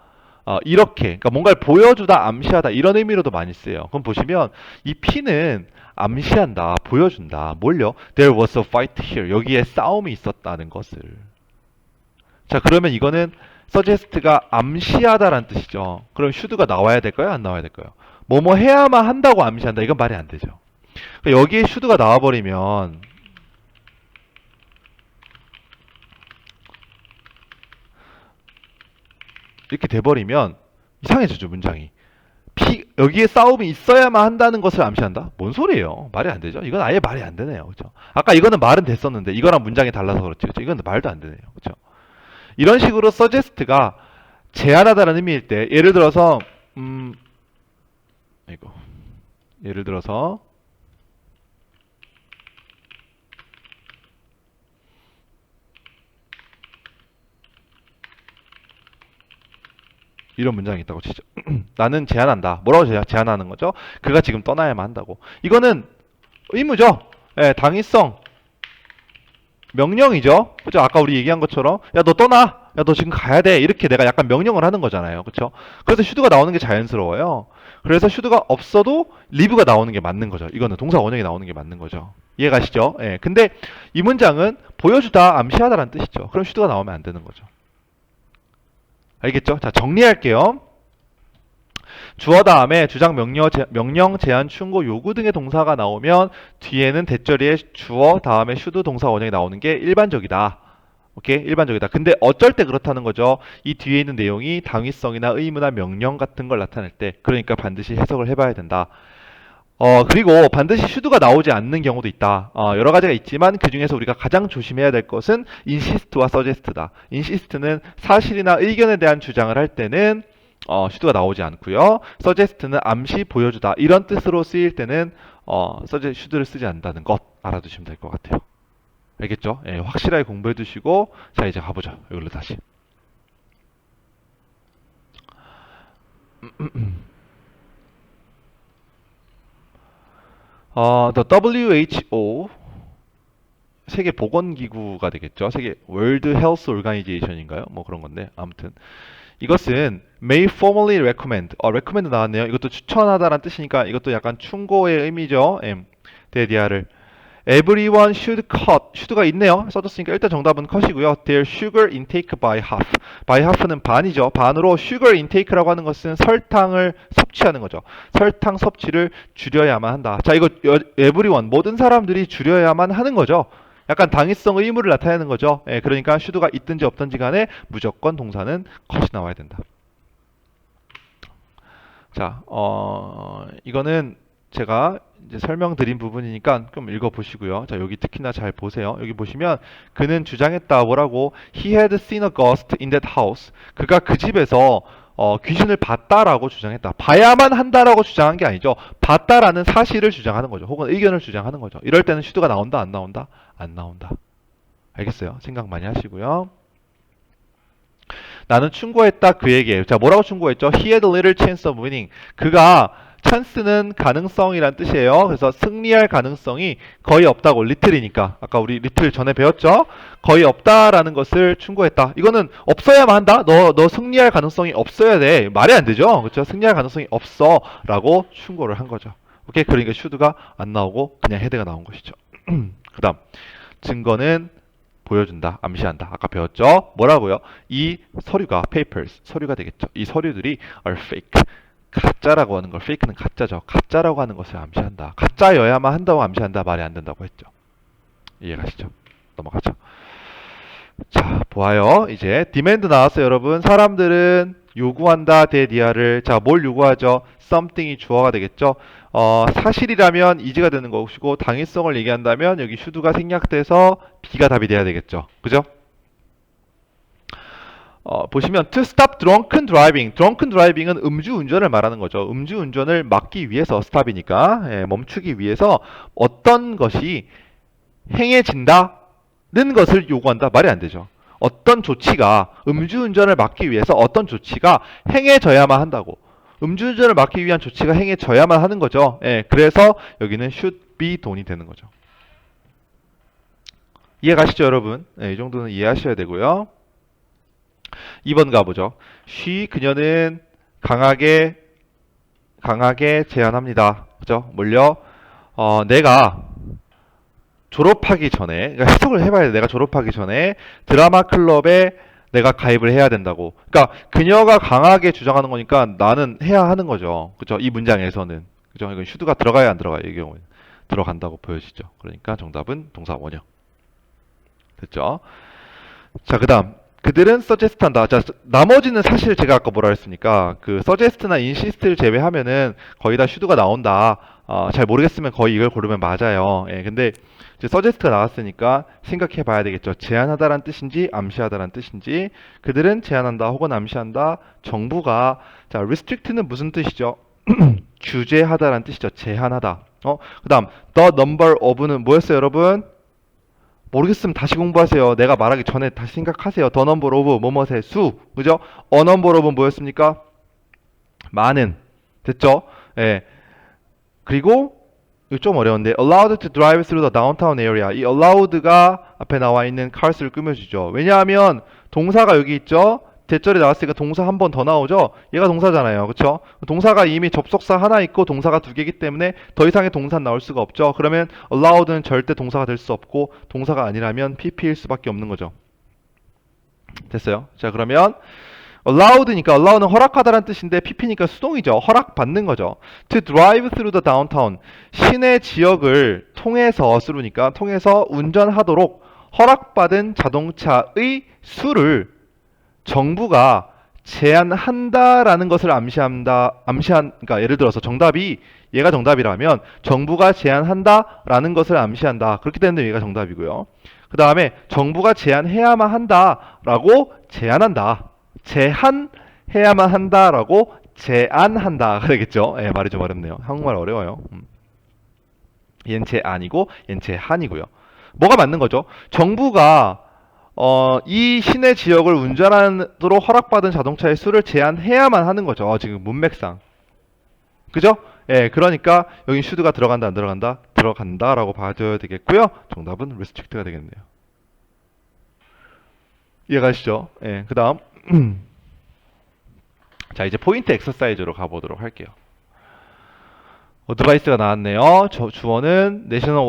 이렇게 그러니까 뭔가를 보여주다, 암시하다 이런 의미로도 많이 쓰여요. 그럼 보시면 이 P는 암시한다, 보여준다. 뭘요? There was a fight here. 여기에 싸움이 있었다는 것을. 자, 그러면 이거는 suggest가 암시하다라는 뜻이죠. 그럼 should가 나와야 될까요? 안 나와야 될까요? 뭐뭐 해야만 한다고 암시한다. 이건 말이 안 되죠. 그러니까 여기에 should가 나와버리면 이렇게 돼버리면 이상해지죠, 문장이. 여기에 싸움이 있어야만 한다는 것을 암시한다? 뭔 소리예요? 말이 안 되죠? 이건 아예 말이 안 되네요. 그죠? 아까 이거는 말은 됐었는데 이거랑 문장이 달라서 그렇지. 그죠? 이건 말도 안 되네요. 그죠? 이런 식으로 suggest가 제안하다는 의미일 때 예를 들어서 이거 예를 들어서 이런 문장이 있다고 치죠. 나는 제안한다. 뭐라고 제안하는 거죠? 그가 지금 떠나야만 한다고. 이거는 의무죠. 예, 당위성 명령이죠. 그죠? 아까 우리 얘기한 것처럼 야 너 떠나. 야 너 지금 가야 돼. 이렇게 내가 약간 명령을 하는 거잖아요. 그렇죠? 그래서 슈드가 나오는 게 자연스러워요. 그래서 슈드가 없어도 리브가 나오는 게 맞는 거죠. 이거는 동사 원형이 나오는 게 맞는 거죠. 이해가시죠? 예. 근데 이 문장은 보여주다, 암시하다라는 뜻이죠. 그럼 슈드가 나오면 안 되는 거죠. 알겠죠? 자, 정리할게요. 주어 다음에 주장, 명령, 제안, 충고, 요구 등의 동사가 나오면 뒤에는 대절리에 주어 다음에 should 동사 원형이 나오는 게 일반적이다. 오케이? 일반적이다. 근데 어쩔 때 그렇다는 거죠. 이 뒤에 있는 내용이 당위성이나 의무나 명령 같은 걸 나타낼 때 그러니까 반드시 해석을 해봐야 된다. 그리고 반드시 should가 나오지 않는 경우도 있다. 여러 가지가 있지만 그 중에서 우리가 가장 조심해야 될 것은 insist와 suggest다. insist는 사실이나 의견에 대한 주장을 할 때는 should가 나오지 않고요. suggest는 암시, 보여주다 이런 뜻으로 쓰일 때는 should를 쓰지 않는다는 것 알아두시면 될 것 같아요. 알겠죠? 예, 확실하게 공부해 두시고 자 이제 가보죠. 이걸로 다시. The WHO 세계 보건기구가 되겠죠. 세계 월드 헬스 오르가니제이션인가요? 뭐 그런 건데 아무튼 이것은 may formally recommend. recommend 나왔네요. 이것도 추천하다라는 뜻이니까 이것도 약간 충고의 의미죠. 대디아를 Everyone should cut. should가 있네요. 써줬으니까 일단 정답은 cut이고요. Their sugar intake by half. by half는 반이죠. 반으로 sugar intake라고 하는 것은 설탕을 섭취하는 거죠. 설탕 섭취를 줄여야만 한다. 자, 이거 everyone 모든 사람들이 줄여야만 하는 거죠. 약간 당위성 의무를 나타내는 거죠. 예, 그러니까 should가 있든지 없든지 간에 무조건 동사는 cut이 나와야 된다. 자, 이거는 제가 이제 설명드린 부분이니까 좀 읽어보시고요. 자, 여기 특히나 잘 보세요. 여기 보시면 그는 주장했다. 뭐라고? He had seen a ghost in that house. 그가 그 집에서 귀신을 봤다라고 주장했다. 봐야만 한다라고 주장한 게 아니죠. 봤다라는 사실을 주장하는 거죠. 혹은 의견을 주장하는 거죠. 이럴 때는 should가 나온다, 안 나온다? 안 나온다. 알겠어요? 생각 많이 하시고요. 나는 충고했다 그에게. 자, 뭐라고 충고했죠? He had little chance of winning. 그가 찬스는 가능성이란 뜻이에요. 그래서 승리할 가능성이 거의 없다고. 리틀이니까. 아까 우리 리틀 전에 배웠죠? 거의 없다라는 것을 충고했다. 이거는 없어야만 한다? 너 승리할 가능성이 없어야 돼. 말이 안 되죠? 그렇죠? 승리할 가능성이 없어. 라고 충고를 한 거죠. 오케이? 그러니까 should가 안 나오고 그냥 head가 나온 것이죠. 그 다음. 증거는 보여준다, 암시한다. 아까 배웠죠? 뭐라고요? 이 서류가 papers, 서류가 되겠죠. 이 서류들이 are fake. 가짜라고 하는 걸, fake는 가짜죠. 가짜라고 하는 것을 암시한다. 가짜여야만 한다고 암시한다. 말이 안 된다고 했죠. 이해가시죠? 넘어가죠. 자, 보아요. 이제 demand 나왔어요, 여러분. 사람들은 요구한다 대디아를. 자, 뭘 요구하죠? something이 주어가 되겠죠. 사실이라면 is가 되는 것이고 당위성을 얘기한다면 여기 should가 생략돼서 B가 답이 돼야 되겠죠. 그죠? 보시면 to stop drunken driving. drunken driving은 음주운전을 말하는 거죠. 음주운전을 막기 위해서 stop이니까 예, 멈추기 위해서 어떤 것이 행해진다는 것을 요구한다. 말이 안 되죠. 어떤 조치가 음주운전을 막기 위해서 어떤 조치가 행해져야만 한다고. 음주운전을 막기 위한 조치가 행해져야만 하는 거죠. 예, 그래서 여기는 should be done이 되는 거죠. 이해 가시죠, 여러분? 예, 이 정도는 이해하셔야 되고요. 2번 가보죠. 그녀는 강하게 제안합니다. 그죠? 뭘요? 내가 졸업하기 전에, 그러니까 해석을 해봐야 돼. 내가 졸업하기 전에 드라마 클럽에 내가 가입을 해야 된다고. 그러니까 그녀가 강하게 주장하는 거니까 나는 해야 하는 거죠. 그죠? 이 문장에서는. 그죠? 이건 should가 들어가야 안 들어가요? 이 경우는. 들어간다고 보여지죠. 그러니까 정답은 동사 원형. 됐죠? 자, 그 다음. 그들은 suggest 한다. 자, 나머지는 사실 제가 아까 뭐라 했습니까? 그 suggest나 insist를 제외하면은 거의 다 should가 나온다. 잘 모르겠으면 거의 이걸 고르면 맞아요. 예, 근데 이제 suggest가 나왔으니까 생각해 봐야 되겠죠. 제안하다란 뜻인지 암시하다란 뜻인지. 그들은 제안한다 혹은 암시한다. 정부가 자, restrict는 무슨 뜻이죠? 규제하다란 뜻이죠. 제한하다. 그 다음 the number of는 뭐였어요, 여러분? 모르겠으면 다시 공부하세요. 내가 말하기 전에 다시 생각하세요. the number of 뭐뭐의 수. 그죠? a number of는 뭐였습니까? 많은. 됐죠? 예. 그리고 이거 좀 어려운데 allowed to drive through the downtown area. 이 allowed가 앞에 나와 있는 cars를 꾸며주죠. 왜냐하면 동사가 여기 있죠. 대절에 나왔으니까 동사 한 번 더 나오죠. 얘가 동사잖아요. 그쵸? 동사가 이미 접속사 하나 있고 동사가 두 개이기 때문에 더 이상의 동사는 나올 수가 없죠. 그러면 allowed는 절대 동사가 될 수 없고 동사가 아니라면 pp일 수밖에 없는 거죠. 됐어요? 자, 그러면 allowed니까 allow는 허락하다라는 뜻인데 pp니까 수동이죠. 허락받는 거죠. to drive through the downtown. 시내 지역을 통해서 through니까 통해서 운전하도록 허락받은 자동차의 수를 정부가 제한한다라는 것을 그러니까 예를 들어서 정답이 얘가 정답이라면 정부가 제한한다라는 것을 암시한다. 그렇기 때문에 얘가 정답이고요. 그 다음에 정부가 제한해야만 한다라고 제한한다. 제한해야만 한다라고 제안한다가 되겠죠. 예, 말이 좀 어렵네요. 한국말 어려워요. 얘는 제안이고 얘는 제한이고요. 뭐가 맞는 거죠? 정부가 이 시내 지역을 운전하도록 허락받은 자동차의 수를 제한해야만 하는 거죠. 지금 문맥상. 그죠? 예, 그러니까 여기 should가 들어간다, 안 들어간다? 들어간다라고 봐줘야 되겠고요. 정답은 restrict가 되겠네요. 이해가시죠? 예, 그 다음. 자, 이제 포인트 엑서사이즈로 가보도록 할게요. 어드바이스가 나왔네요. 주어는 National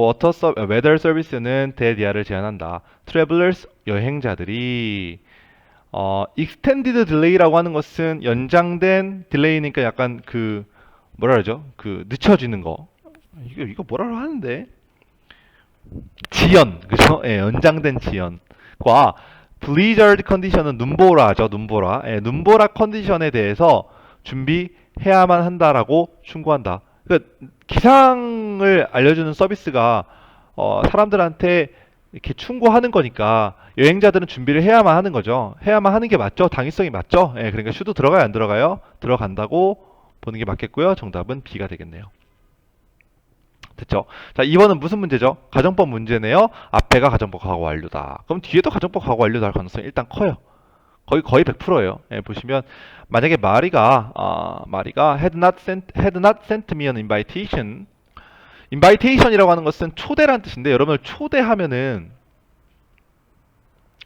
Weather Service는 대리아를 제한한다. Travelers 여행자들이 extended delay라고 하는 것은 연장된 딜레이니까 약간 그 뭐라 그러죠? 그 늦춰지는 거. 이거 뭐라 하는데? 지연, 그죠? 예, 연장된 지연과 blizzard 컨디션은 눈보라죠, 눈보라. 예, 눈보라 컨디션에 대해서 준비해야만 한다라고 충고한다. 그러니까 기상을 알려주는 서비스가 사람들한테 이렇게 충고하는 거니까 여행자들은 준비를 해야만 하는 거죠. 해야만 하는 게 맞죠? 당위성이 맞죠? 예, 그러니까 슈도 들어가요, 안 들어가요? 들어간다고 보는 게 맞겠고요. 정답은 B가 되겠네요. 됐죠? 자, 2번은 무슨 문제죠? 가정법 문제네요. 앞에가 가정법 과거 완료다. 그럼 뒤에도 가정법 과거 완료다 할 가능성이 일단 커요. 거의 100%예요. 예, 보시면 만약에 마리가 had not sent me an invitation. invitation이라고 하는 것은 초대란 뜻인데 여러분을 초대하면은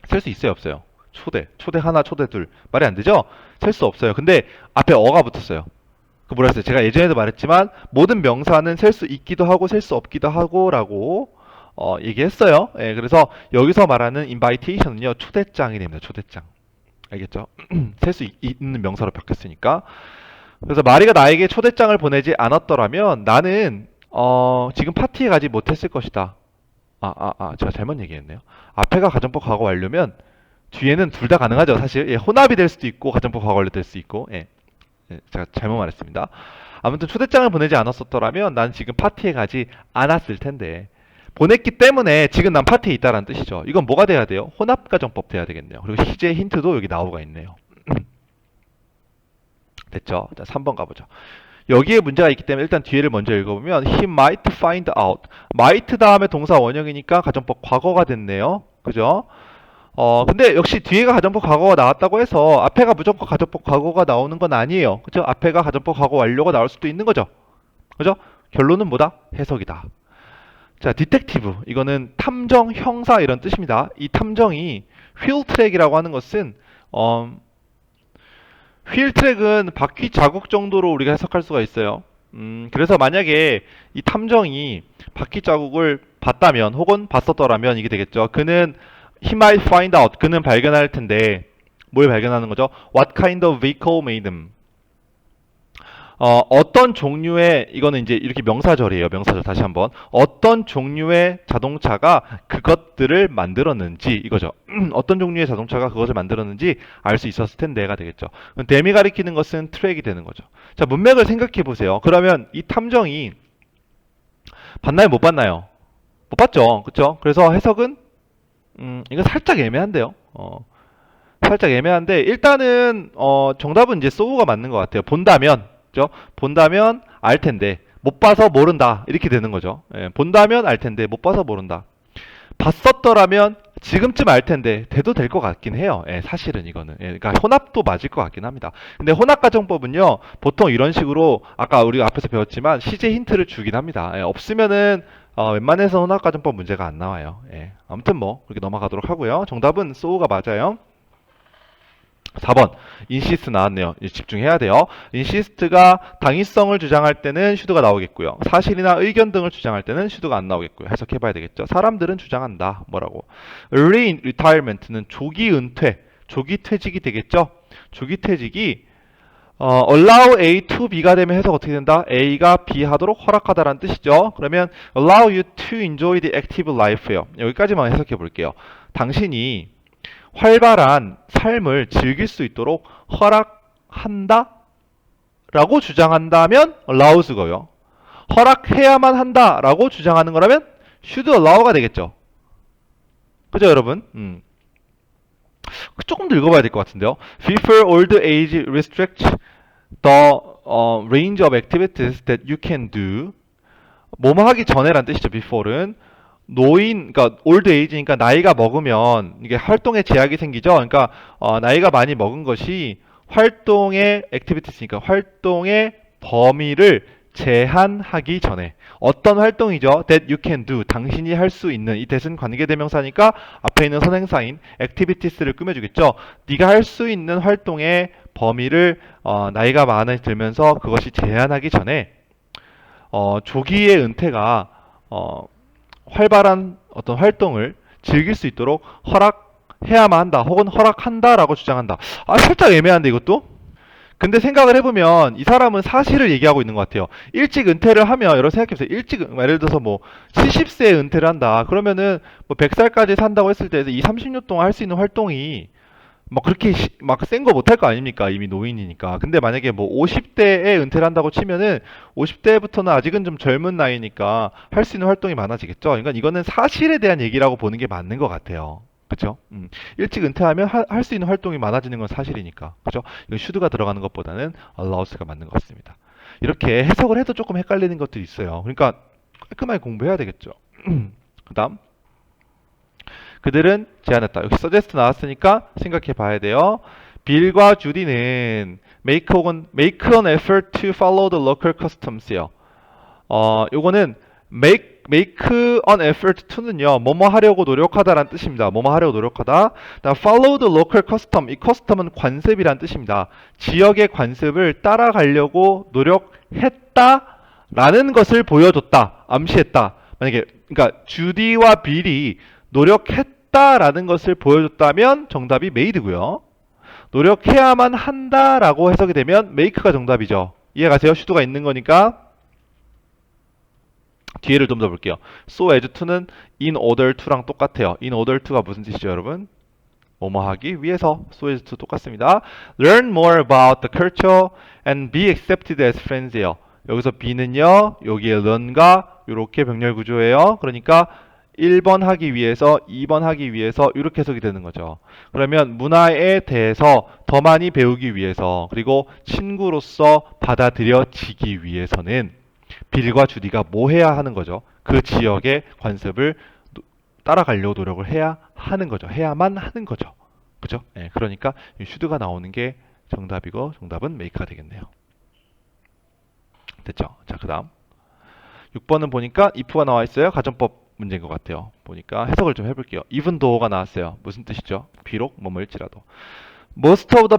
셀 수 있어요, 없어요? 초대 하나, 초대 둘. 말이 안 되죠? 셀 수 없어요. 근데 앞에 어가 붙었어요. 그 뭐라 했어요? 제가 예전에도 말했지만 모든 명사는 셀 수 있기도 하고 셀 수 없기도 하고라고 얘기했어요. 예, 그래서 여기서 말하는 invitation은요 초대장이 됩니다. 초대장. 알겠죠? 셀 수 있는 명사로 바뀌었으니까. 그래서 마리가 나에게 초대장을 보내지 않았더라면 나는 지금 파티에 가지 못했을 것이다. 제가 잘못 얘기했네요. 앞에가 가정법 과거 완료면 뒤에는 둘 다 가능하죠. 사실 예, 혼합이 될 수도 있고 가정법 과거 완료 될 수 있고. 예. 제가 잘못 말했습니다. 아무튼 초대장을 보내지 않았었더라면 난 지금 파티에 가지 않았을 텐데 보냈기 때문에 지금 난 파티에 있다는 뜻이죠. 이건 뭐가 돼야 돼요? 혼합가정법 돼야 되겠네요. 그리고 시제 힌트도 여기 나오가 있네요. 됐죠? 자, 3번 가보죠. 여기에 문제가 있기 때문에 일단 뒤에를 먼저 읽어보면 He might find out. might 다음에 동사 원형이니까 가정법 과거가 됐네요. 그죠? 근데 역시 뒤에가 가정법 과거가 나왔다고 해서 앞에가 무조건 가정법 과거가 나오는 건 아니에요. 그죠? 앞에가 가정법 과거 완료가 나올 수도 있는 거죠. 그죠? 결론은 뭐다? 해석이다. 자, 디텍티브. 이거는 탐정, 형사 이런 뜻입니다. 이 탐정이 휠 트랙이라고 하는 것은 휠 트랙은 바퀴 자국 정도로 우리가 해석할 수가 있어요. 그래서 만약에 이 탐정이 바퀴 자국을 봤다면 혹은 봤었더라면 이게 되겠죠. 그는 he might find out. 그는 발견할 텐데 뭘 발견하는 거죠? What kind of vehicle made them? 어떤 종류의 이거는 이제 이렇게 명사절이에요. 명사절 다시 한번 어떤 종류의 자동차가 그것들을 만들었는지 이거죠. 어떤 종류의 자동차가 그것을 만들었는지 알 수 있었을 텐데가 되겠죠. 댐이 가리키는 것은 트랙이 되는 거죠. 자, 문맥을 생각해 보세요. 그러면 이 탐정이 봤나요? 못 봤나요? 못 봤죠. 그렇죠? 그래서 해석은 이거 살짝 애매한데요. 살짝 애매한데 일단은 정답은 이제 소우가 맞는 것 같아요. 본다면 그죠? 본다면 알 텐데 못 봐서 모른다 이렇게 되는 거죠. 예, 본다면 알 텐데 못 봐서 모른다. 봤었더라면 지금쯤 알 텐데 돼도 될 것 같긴 해요. 예, 사실은 이거는 그러니까 혼합도 맞을 것 같긴 합니다. 근데 혼합가정법은요 보통 이런 식으로 아까 우리가 앞에서 배웠지만 시제 힌트를 주긴 합니다. 예, 없으면은 웬만해서 혼합가정법 문제가 안 나와요. 예, 아무튼 뭐 그렇게 넘어가도록 하고요. 정답은 소우가 맞아요. 4번 인시스트 나왔네요. 집중해야 돼요. 인시스트가 당위성을 주장할 때는 슈드가 나오겠고요. 사실이나 의견 등을 주장할 때는 슈드가 안 나오겠고요. 해석해봐야 되겠죠. 사람들은 주장한다. 뭐라고? Early retirement는 조기 은퇴, 조기 퇴직이 되겠죠. 조기 퇴직이 allow A to B가 되면 해석 어떻게 된다? A가 B 하도록 허락하다라는 뜻이죠. 그러면 allow you to enjoy the active life예요. 여기까지만 해석해 볼게요. 당신이 활발한 삶을 즐길 수 있도록 허락한다? 라고 주장한다면 allows고요. 허락해야만 한다 라고 주장하는 거라면 should allow가 되겠죠. 그죠 여러분? 조금 더 읽어봐야 될 것 같은데요. Before old age restricts the range of activities that you can do. 뭐뭐 하기 전에란 뜻이죠. before는 그러니까 올드 에이지니까 나이가 먹으면 이게 활동에 제약이 생기죠. 그러니까 나이가 많이 먹은 것이 활동의 액티비티스니까 활동의 범위를 제한하기 전에 어떤 활동이죠? That you can do. 당신이 할 수 있는 이 that은 관계대명사니까 앞에 있는 선행사인 activities를 꾸며주겠죠. 네가 할 수 있는 활동의 범위를 나이가 많이 들면서 그것이 제한하기 전에 조기의 은퇴가 활발한 어떤 활동을 즐길 수 있도록 허락해야만 한다, 혹은 허락한다라고 주장한다. 살짝 애매한데 이것도? 근데 생각을 해보면 이 사람은 사실을 얘기하고 있는 것 같아요. 일찍 은퇴를 하면, 여러분 생각해보세요. 예를 들어서 뭐 70세에 은퇴를 한다. 그러면은 뭐 100살까지 산다고 했을 때 이 30년 동안 할 수 있는 활동이 막 그렇게 막 센 거 못할 거 아닙니까? 이미 노인이니까. 근데 만약에 뭐 50대에 은퇴를 한다고 치면은 50대부터는 아직은 좀 젊은 나이니까 할 수 있는 활동이 많아지겠죠. 그러니까 이거는 사실에 대한 얘기라고 보는 게 맞는 것 같아요. 그쵸? 일찍 은퇴하면 할 수 있는 활동이 많아지는 건 사실이니까. 그죠? 이건 should가 들어가는 것보다는 allows가 맞는 것 같습니다. 이렇게 해석을 해도 조금 헷갈리는 것들이 있어요. 그러니까 깔끔하게 공부해야 되겠죠. 그 다음. 그들은 제안했다. 여기 suggest 나왔으니까 생각해 봐야 돼요. 빌과 주디는 make an effort to follow the local customs요. 요거는 make an effort to는요, 뭐뭐 하려고 노력하다라는 뜻입니다. 뭐뭐 하려고 노력하다. 다음 follow the local custom. 이 custom은 관습이란 뜻입니다. 지역의 관습을 따라가려고 노력했다라는 것을 보여줬다. 암시했다. 만약에 그러니까 주디와 빌이 노력했다라는 것을 보여줬다면 정답이 made고요. 노력해야만 한다라고 해석이 되면 make가 정답이죠. 이해가세요? 슈드가 있는 거니까. 뒤에를 좀 더 볼게요. so as to는 in order to랑 똑같아요. in order to가 무슨 뜻이죠, 여러분? 뭐뭐 하기 위해서. so as to 똑같습니다. learn more about the culture and be accepted as friends예요. 여기서 be는요, 여기에 learn과 이렇게 병렬 구조예요. 그러니까 1번 하기 위해서, 2번 하기 위해서 이렇게 해석이 되는 거죠. 그러면 문화에 대해서 더 많이 배우기 위해서, 그리고 친구로서 받아들여지기 위해서는 빌과 주디가 뭐 해야 하는 거죠? 그 지역의 관습을 따라가려고 노력을 해야 하는 거죠. 해야만 하는 거죠. 그죠? 네, 그러니까 should가 나오는 게 정답이고 정답은 make가 되겠네요. 됐죠? 자, 그 다음 6번은 보니까 if가 나와 있어요. 가정법 문제인 것 같아요. 보니까 해석을 좀 해볼게요. even though가 나왔어요. 무슨 뜻이죠? 비록 뭐뭐일지라도. most of the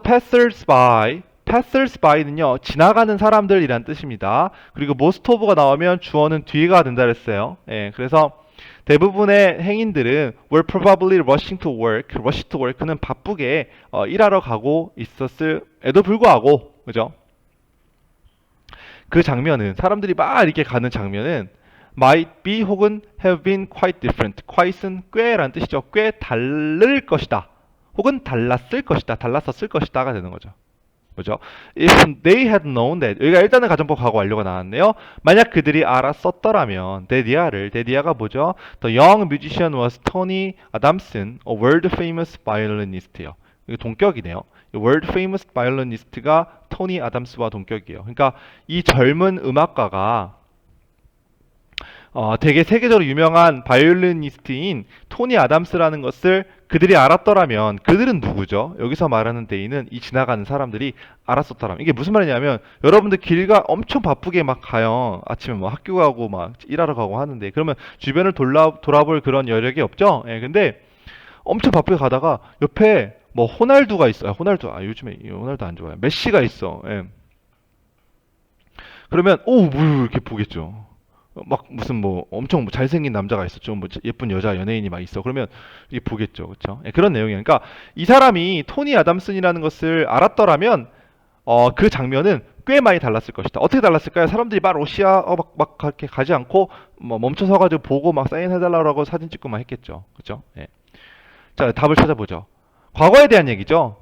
passers-by는요, 지나가는 사람들이란 뜻입니다. 그리고 most of가 나오면 주어는 뒤가 된다 그랬어요. 예, 그래서 대부분의 행인들은 were probably rushing to work. rush to work는 바쁘게 일하러 가고 있었을에도 불구하고, 그죠? 그 장면은, 사람들이 막 이렇게 가는 장면은 might be 혹은 have been quite different. quite은 꽤란 뜻이죠. 꽤 다를 것이다. 혹은 달랐을 것이다. 달랐었을 것이다가 되는 거죠. 그죠? If they had known that. 여기가 일단은 가정법 과거 완료가 나왔네요. 만약 그들이 알았었더라면, 데디아가 뭐죠? The young musician was Tony Adamson, a world famous violinist예요. 이거 동격이네요. world famous violinist가 토니 아담스와 동격이에요. 그러니까 이 젊은 음악가가 되게 세계적으로 유명한 바이올리니스트인 토니 아담스라는 것을 그들이 알았더라면, 그들은 누구죠? 여기서 말하는 데이는 이 지나가는 사람들이 알았었더라면. 이게 무슨 말이냐면, 여러분들 길가 엄청 바쁘게 막 가요. 아침에 뭐 학교 가고 막 일하러 가고 하는데, 그러면 주변을 돌아볼 그런 여력이 없죠? 예, 근데 엄청 바쁘게 가다가 옆에 뭐 호날두가 있어요. 호날두, 요즘에 호날두 안 좋아요. 메시가 있어. 예. 그러면 뭐 이렇게 보겠죠. 막 무슨 뭐 엄청 잘생긴 남자가 있어, 좀 뭐 예쁜 여자 연예인이 막 있어. 그러면 이게 보겠죠, 그렇죠? 예, 그런 내용이에요. 그러니까 이 사람이 토니 아담슨이라는 것을 알았더라면 그 장면은 꽤 많이 달랐을 것이다. 어떻게 달랐을까요? 사람들이 막 러시아 막 그렇게 가지 않고 뭐 멈춰 서가지고 보고 막 사인해달라고 사진 찍고만 했겠죠, 그렇죠? 예. 자, 답을 찾아보죠. 과거에 대한 얘기죠.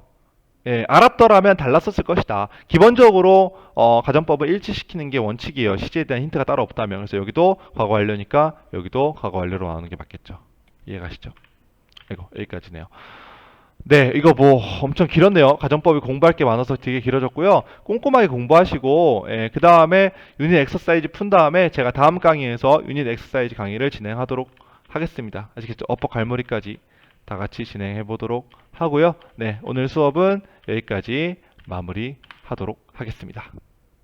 예, 알았더라면 달랐었을 것이다. 기본적으로 가정법을 일치시키는 게 원칙이에요. 시제에 대한 힌트가 따로 없다면. 그래서 여기도 과거 완료니까 여기도 과거 완료로 나오는 게 맞겠죠. 이해가시죠? 이거 여기까지네요. 네, 이거 뭐 엄청 길었네요. 가정법이 공부할 게 많아서 되게 길어졌고요. 꼼꼼하게 공부하시고, 그 다음에 유닛 엑서사이즈 푼 다음에 제가 다음 강의에서 유닛 엑서사이즈 강의를 진행하도록 하겠습니다. 아시겠죠? 어퍼 갈무리까지 다 같이 진행해 보도록 하고요. 네, 오늘 수업은 여기까지 마무리하도록 하겠습니다.